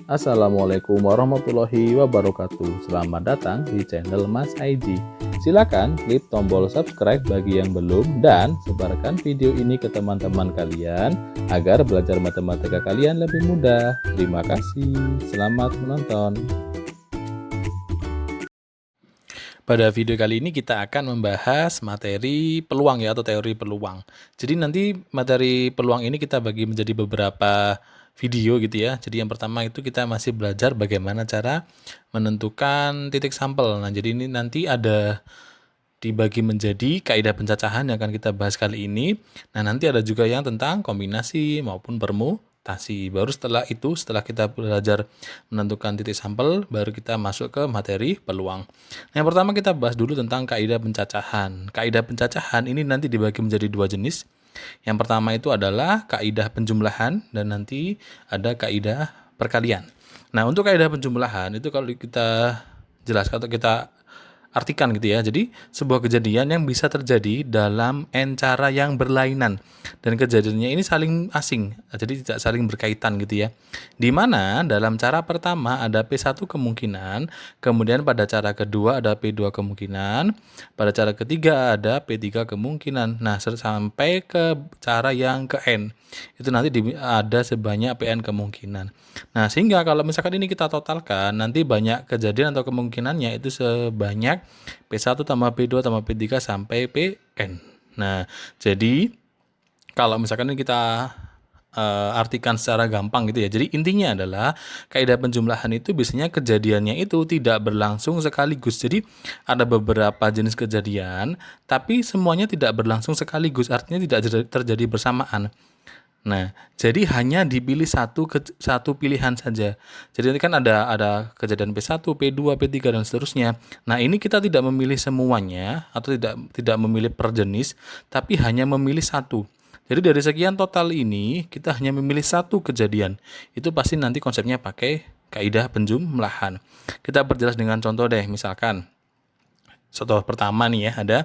Assalamualaikum warahmatullahi wabarakatuh. Selamat datang di channel Mas Aiji. Silakan klik tombol subscribe bagi yang belum dan sebarkan video ini ke teman-teman kalian agar belajar matematika kalian lebih mudah. Terima kasih. Selamat menonton. Pada video kali ini kita akan membahas materi peluang ya, atau teori peluang. Jadi nanti materi peluang ini kita bagi menjadi beberapa video gitu ya. Jadi yang pertama itu kita masih belajar bagaimana cara menentukan titik sampel. Nah, jadi ini nanti ada dibagi menjadi kaidah pencacahan yang akan kita bahas kali ini. Nah, nanti ada juga yang tentang kombinasi maupun permutasi. Baru setelah itu, setelah kita belajar menentukan titik sampel, baru kita masuk ke materi peluang. Yang pertama kita bahas dulu tentang kaidah pencacahan. Kaidah pencacahan ini nanti dibagi menjadi dua jenis. Yang pertama itu adalah kaidah penjumlahan dan nanti ada kaidah perkalian. Nah, untuk kaidah penjumlahan itu kalau kita jelaskan atau kita artikan gitu ya. Jadi sebuah kejadian yang bisa terjadi dalam n cara yang berlainan dan kejadiannya ini saling asing, jadi tidak saling berkaitan gitu ya. Di mana dalam cara pertama ada P1 kemungkinan, kemudian pada cara kedua ada P2 kemungkinan, pada cara ketiga ada P3 kemungkinan. Nah, sampai ke cara yang ke n. Itu nanti ada sebanyak Pn kemungkinan. Nah, sehingga kalau misalkan ini kita totalkan, nanti banyak kejadian atau kemungkinannya itu sebanyak P1 tambah P2 tambah P3 sampai Pn. Nah, jadi kalau misalkan ini kita artikan secara gampang gitu ya. Jadi intinya adalah kaidah penjumlahan itu biasanya kejadiannya itu tidak berlangsung sekaligus. Jadi ada beberapa jenis kejadian, tapi semuanya tidak berlangsung sekaligus. Artinya tidak terjadi bersamaan. Nah, jadi hanya dipilih satu pilihan saja. Jadi ini kan ada kejadian P1, P2, P3 dan seterusnya. Nah, ini kita tidak memilih semuanya atau tidak memilih per jenis, tapi hanya memilih satu. Jadi dari sekian total ini kita hanya memilih satu kejadian. Itu pasti nanti konsepnya pakai kaidah penjumlahan. Kita perjelas dengan contoh deh, misalkan contoh pertama nih ya, ada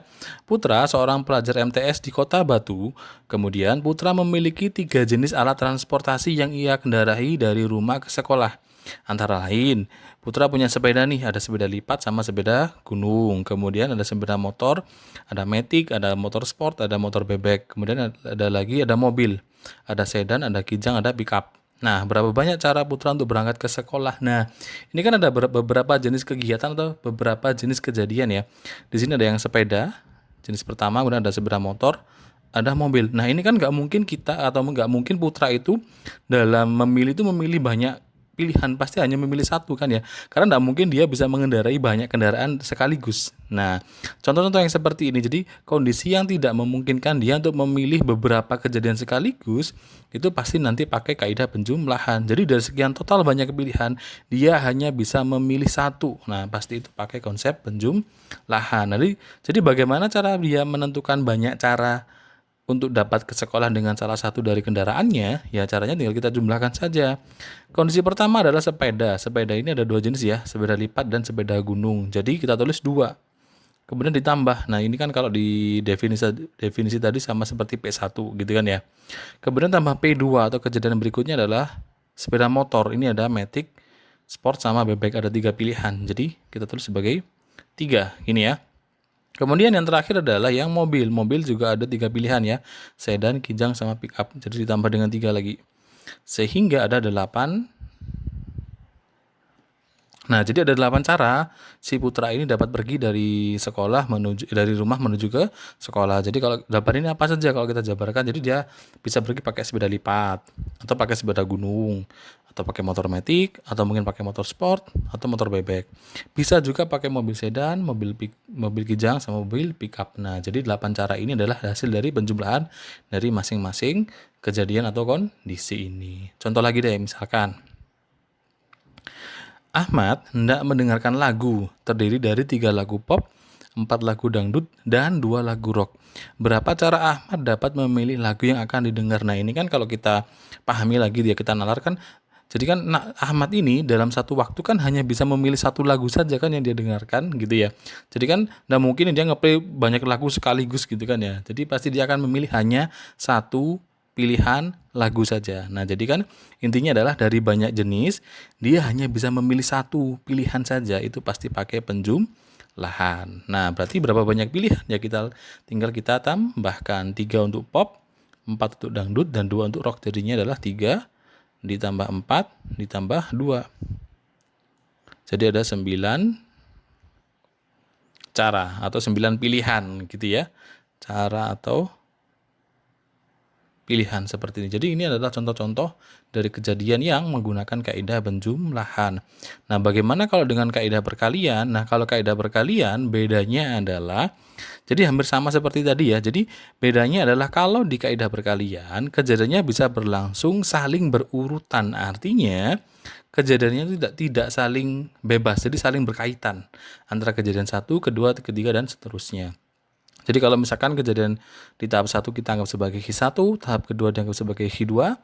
Putra, seorang pelajar MTS di Kota Batu. Kemudian Putra memiliki 3 jenis alat transportasi yang ia kendarai dari rumah ke sekolah. Antara lain, Putra punya sepeda nih, ada sepeda lipat sama sepeda gunung. Kemudian ada sepeda motor, ada matic, ada motor sport, ada motor bebek. Kemudian ada mobil, ada sedan, ada kijang, ada pickup. Nah, berapa banyak cara Putra untuk berangkat ke sekolah? Nah, ini kan ada beberapa jenis kegiatan atau beberapa jenis kejadian ya. Di sini ada yang sepeda, jenis pertama, kemudian ada sepeda motor, ada mobil. Nah, ini kan nggak mungkin kita atau nggak mungkin Putra itu dalam memilih itu memilih banyak pilihan, pasti hanya memilih satu kan ya, karena tidak mungkin dia bisa mengendarai banyak kendaraan sekaligus. Nah, contoh-contoh yang seperti ini, jadi kondisi yang tidak memungkinkan dia untuk memilih beberapa kejadian sekaligus, itu pasti nanti pakai kaidah penjumlahan. Jadi dari sekian total banyak pilihan, dia hanya bisa memilih satu. Nah, pasti itu pakai konsep penjumlahan. Jadi bagaimana cara dia menentukan banyak cara untuk dapat ke sekolah dengan salah satu dari kendaraannya? Ya, caranya tinggal kita jumlahkan saja. Kondisi pertama adalah sepeda. Sepeda ini ada 2 jenis ya, sepeda lipat dan sepeda gunung. Jadi kita tulis 2. Kemudian ditambah. Nah, ini kan kalau di definisi tadi sama seperti P1 gitu kan ya. Kemudian tambah P2 atau kejadian berikutnya adalah sepeda motor. Ini ada matic, sport sama bebek, ada 3 pilihan. Jadi kita tulis sebagai 3 gini ya. Kemudian yang terakhir adalah yang mobil. Mobil juga ada 3 pilihan ya, sedan, kijang, sama pickup. Jadi ditambah dengan 3 lagi. Sehingga ada 8. Nah, jadi ada 8 cara si Putra ini dapat pergi dari rumah menuju ke sekolah. Jadi kalau 8 ini apa saja kalau kita jabarkan? Jadi dia bisa pergi pakai sepeda lipat, atau pakai sepeda gunung, atau pakai motor matic, atau mungkin pakai motor sport, atau motor bebek. Bisa juga pakai mobil sedan, mobil kijang, sama mobil pickup. Nah, jadi 8 cara ini adalah hasil dari penjumlahan dari masing-masing kejadian atau kondisi ini. Contoh lagi deh, misalkan Ahmad hendak mendengarkan lagu terdiri dari 3 lagu pop, 4 lagu dangdut, dan 2 lagu rock. Berapa cara Ahmad dapat memilih lagu yang akan didengar? Nah, ini kan kalau kita pahami lagi dia, kita nalarkan. Jadi kan Ahmad ini dalam satu waktu kan hanya bisa memilih satu lagu saja kan yang dia dengarkan gitu ya. Jadi kan tidak mungkin dia ngeplay banyak lagu sekaligus gitu kan ya. Jadi pasti dia akan memilih hanya satu pilihan lagu saja. Nah, jadi kan intinya adalah dari banyak jenis, dia hanya bisa memilih satu pilihan saja, itu pasti pakai penjumlahan. Nah, berarti berapa banyak pilihan? Ya tinggal kita tambahkan 3 untuk pop, 4 untuk dangdut, dan 2 untuk rock. Jadinya adalah 3 ditambah 4 ditambah 2. Jadi ada 9 cara atau 9 pilihan gitu ya. Cara atau pilihan seperti ini. Jadi ini adalah contoh-contoh dari kejadian yang menggunakan kaidah penjumlahan. Nah, bagaimana kalau dengan kaidah perkalian? Nah, kalau kaidah perkalian bedanya adalah jadi hampir sama seperti tadi ya. Jadi bedanya adalah kalau di kaidah perkalian kejadiannya bisa berlangsung saling berurutan. Artinya kejadiannya itu tidak saling bebas, jadi saling berkaitan antara kejadian 1, kedua, ketiga, dan seterusnya. Jadi kalau misalkan kejadian di tahap 1 kita anggap sebagai Hi1, tahap kedua dianggap sebagai Hi2,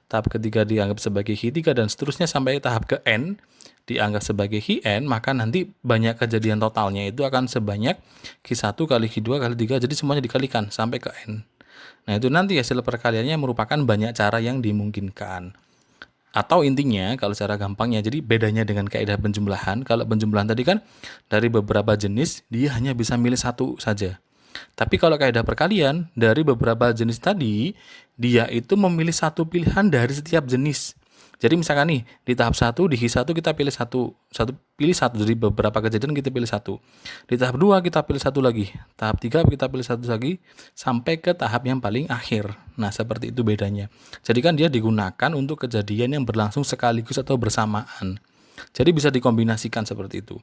tahap ketiga dianggap sebagai Hi3, dan seterusnya sampai tahap ke N dianggap sebagai Hi-N, maka nanti banyak kejadian totalnya itu akan sebanyak Hi1 kali Hi2 kali 3, jadi semuanya dikalikan sampai ke N. Nah, itu nanti hasil perkaliannya merupakan banyak cara yang dimungkinkan. Atau intinya kalau secara gampangnya, jadi bedanya dengan kaidah penjumlahan, kalau penjumlahan tadi kan dari beberapa jenis dia hanya bisa milih satu saja. Tapi kalau kaidah perkalian, dari beberapa jenis tadi, dia itu memilih satu pilihan dari setiap jenis. Jadi misalkan nih, di tahap 1, di Hi1 kita pilih pilih satu, dari beberapa kejadian kita pilih satu. Di tahap 2 kita pilih satu lagi. Tahap 3 kita pilih satu lagi, sampai ke tahap yang paling akhir. Nah, seperti itu bedanya. Jadi kan dia digunakan untuk kejadian yang berlangsung sekaligus atau bersamaan. Jadi bisa dikombinasikan seperti itu.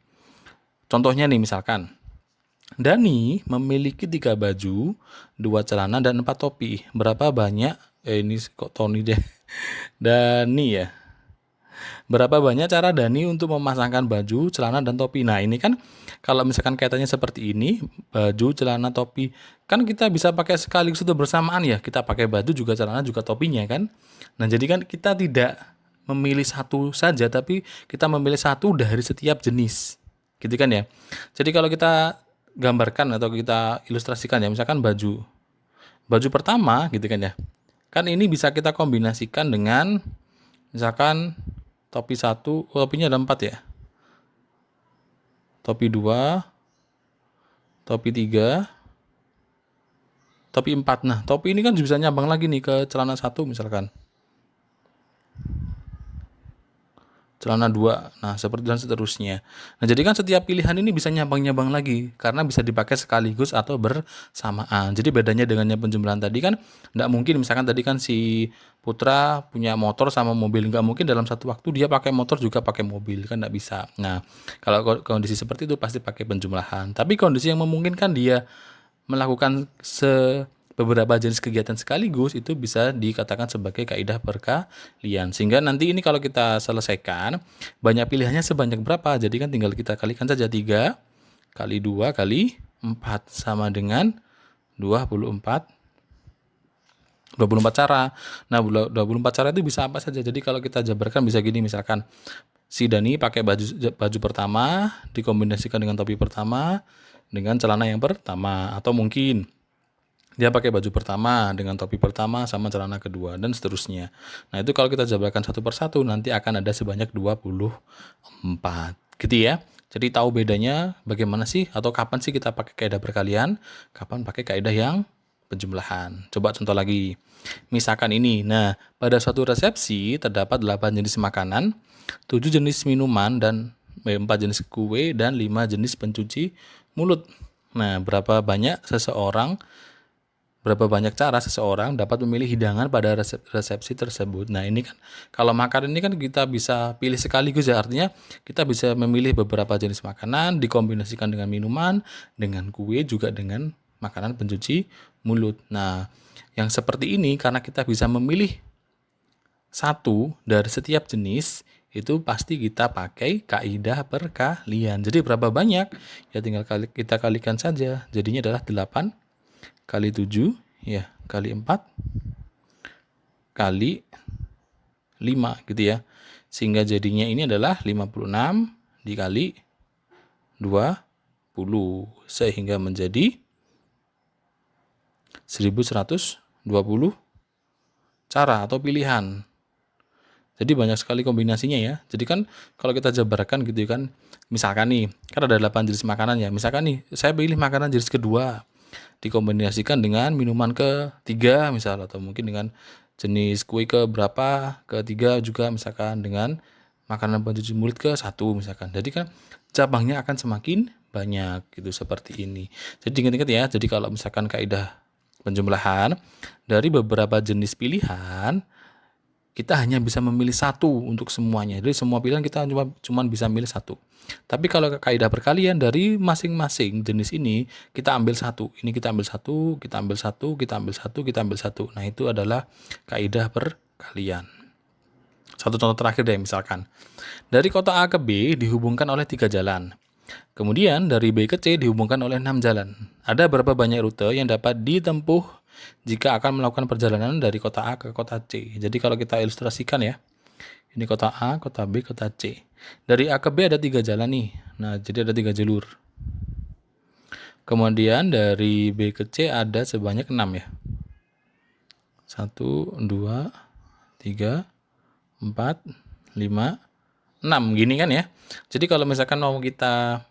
Contohnya nih misalkan, Dani memiliki 3 baju, 2 celana, dan 4 topi. Berapa banyak? Ini kok Tony deh. Dani ya. Berapa banyak cara Dani untuk memasangkan baju, celana, dan topi? Nah, ini kan kalau misalkan kaitannya seperti ini, baju, celana, topi, kan kita bisa pakai sekaligus itu bersamaan ya. Kita pakai baju juga, celana juga, topinya kan. Nah, jadi kan kita tidak memilih satu saja, tapi kita memilih satu dari setiap jenis. Gitu kan ya. Jadi kalau kita gambarkan atau kita ilustrasikan ya, misalkan baju pertama gitu kan ya, kan ini bisa kita kombinasikan dengan misalkan topi 1, topinya ada 4 ya, topi 2, topi 3, topi 4. Nah, topi ini kan bisa nyambang lagi nih ke celana 1 misalkan, celana 2, nah seperti dan seterusnya. Nah, jadi kan setiap pilihan ini bisa nyambang-nyambang lagi karena bisa dipakai sekaligus atau bersamaan. Jadi bedanya dengan yang penjumlahan tadi kan nggak mungkin, misalkan tadi kan si Putra punya motor sama mobil, nggak mungkin dalam satu waktu dia pakai motor juga pakai mobil, kan nggak bisa. Nah, kalau kondisi seperti itu pasti pakai penjumlahan. Tapi kondisi yang memungkinkan dia melakukan beberapa jenis kegiatan sekaligus itu bisa dikatakan sebagai kaidah perkalian. Sehingga nanti ini kalau kita selesaikan, banyak pilihannya sebanyak berapa? Jadi kan tinggal kita kalikan saja 3 kali 2 kali 4 sama dengan 24 cara. Nah, 24 cara itu bisa apa saja. Jadi kalau kita jabarkan bisa gini, misalkan si Dani pakai baju pertama dikombinasikan dengan topi pertama dengan celana yang pertama, atau mungkin dia pakai baju pertama dengan topi pertama sama celana kedua, dan seterusnya. Nah, itu kalau kita jabarkan satu persatu nanti akan ada sebanyak 24. Gitu ya. Jadi tahu bedanya bagaimana sih atau kapan sih kita pakai kaidah perkalian, kapan pakai kaidah yang penjumlahan. Coba contoh lagi. Misalkan ini. Nah, pada suatu resepsi terdapat 8 jenis makanan, 7 jenis minuman, dan 4 jenis kue, dan 5 jenis pencuci mulut. Nah, berapa banyak cara seseorang dapat memilih hidangan pada resepsi tersebut. Nah, ini kan kalau makan ini kan kita bisa pilih sekaligus ya, artinya kita bisa memilih beberapa jenis makanan dikombinasikan dengan minuman, dengan kue, juga dengan makanan pencuci mulut. Nah, yang seperti ini karena kita bisa memilih satu dari setiap jenis, itu pasti kita pakai kaidah perkalian. Jadi berapa banyak? Ya tinggal kita kalikan saja. Jadinya adalah 8 kali 7 ya kali 4 kali 5 gitu ya. Sehingga jadinya ini adalah 56 dikali 20 sehingga menjadi 1124 cara atau pilihan. Jadi banyak sekali kombinasinya ya. Jadi kan kalau kita jabarkan gitu kan, misalkan nih, kan ada 8 jenis makanan ya. Misalkan nih, saya pilih makanan jenis kedua, dikombinasikan dengan minuman ketiga misal, atau mungkin dengan jenis kue ke berapa, ketiga juga misalkan dengan makanan pencuci mulut ke satu misalkan. Jadi kan cabangnya akan semakin banyak gitu seperti ini. Jadi ingat-ingat ya, jadi kalau misalkan kaidah penjumlahan dari beberapa jenis pilihan, kita hanya bisa memilih satu untuk semuanya. Jadi semua pilihan kita cuma bisa milih satu. Tapi kalau kaidah perkalian dari masing-masing jenis ini kita ambil satu. Ini kita ambil satu, kita ambil satu, kita ambil satu, kita ambil satu. Nah itu adalah kaidah perkalian. Satu contoh terakhir deh misalkan. Dari kota A ke B dihubungkan oleh 3 jalan. Kemudian dari B ke C dihubungkan oleh 6 jalan. Ada berapa banyak rute yang dapat ditempuh jika akan melakukan perjalanan dari kota A ke kota C. Jadi kalau kita ilustrasikan ya, ini kota A, kota B, kota C. Dari A ke B ada 3 jalan nih. Nah, jadi ada 3 jalur. Kemudian dari B ke C ada sebanyak 6 ya. 1, 2, 3, 4, 5, 6. Gini kan ya. Jadi kalau misalkan mau kita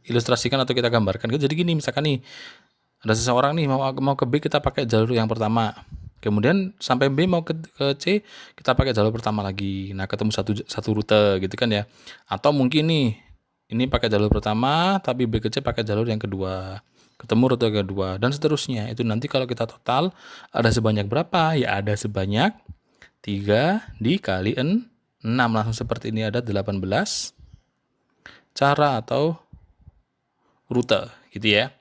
ilustrasikan atau kita gambarkan, jadi gini misalkan nih, ada seseorang nih mau ke B kita pakai jalur yang pertama. Kemudian sampai B mau ke C kita pakai jalur pertama lagi. Nah, ketemu satu rute gitu kan ya. Atau mungkin nih ini pakai jalur pertama tapi B ke C pakai jalur yang kedua. Ketemu rute kedua dan seterusnya. Itu nanti kalau kita total ada sebanyak berapa? Ya ada sebanyak 3 dikali 6. Langsung seperti ini ada 18 cara atau rute gitu ya.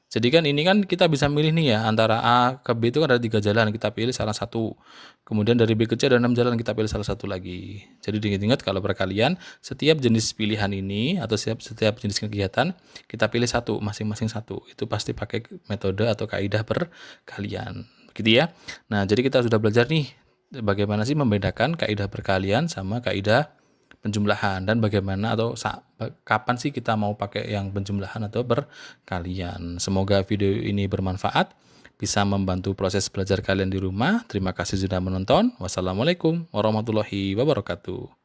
Jadi kan ini kan kita bisa milih nih ya, antara A ke B itu kan ada 3 jalan, kita pilih salah satu. Kemudian dari B ke C ada 6 jalan, kita pilih salah satu lagi. Jadi diingat-ingat kalau perkalian, setiap jenis pilihan ini atau setiap jenis kegiatan, kita pilih satu, masing-masing satu. Itu pasti pakai metode atau kaidah perkalian. Begitu ya. Nah, jadi kita sudah belajar nih, bagaimana sih membedakan kaidah perkalian sama kaidah penjumlahan dan bagaimana atau kapan sih kita mau pakai yang penjumlahan atau perkalian. Semoga video ini bermanfaat, bisa membantu proses belajar kalian di rumah. Terima kasih sudah menonton. Wassalamualaikum warahmatullahi wabarakatuh.